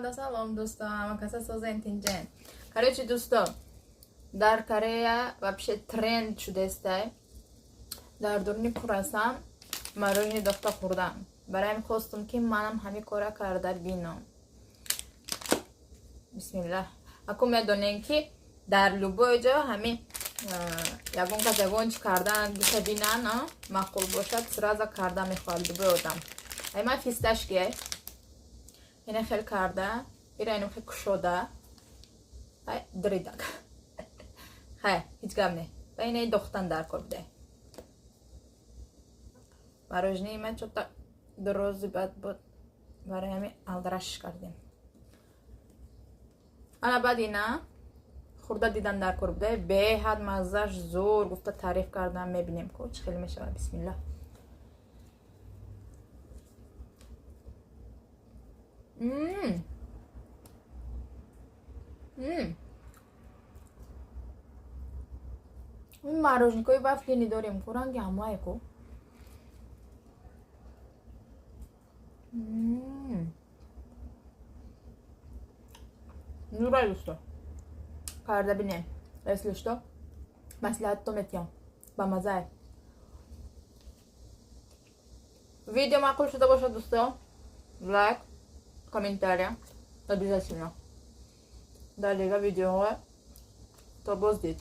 салом دوستان каса созен тинҷен. Короче دوستон, дар Корея вообще тренд шудестай. Дар дурни курасан мороженое дохта хурдан. Барои хостум ки манам ҳами кора карда бинам. Бисмилlah. Аку медонем ки дар любой ҷо ҳами ягон кас ягон чи кардан гиша бинан маъқул бошад сразу карда мехоҳад любой одам. Ай ман фисташки ина хел карда ира ину хел кушода ай дридак хай ҳеҷ гап не ба ина дохтан дар кор бидай мороженое ман чота дорози бад буд барои ҳами алдарашиш кардем. ана баъд ина хурда дидан дар кор бидай беҳад маззаш зур гуфта таъриф кардан мебинем ко чӣ хеле мешавад. бисмилlah. این мороженкои вафлини дорем ку ранги ҳамае ку нурай дӯсто карда бинем если что маслиҳатто метиҳам ба маззае. видео маъқул шуда бошад дӯстон лайк комментария обязательно. Далее видео то боздид.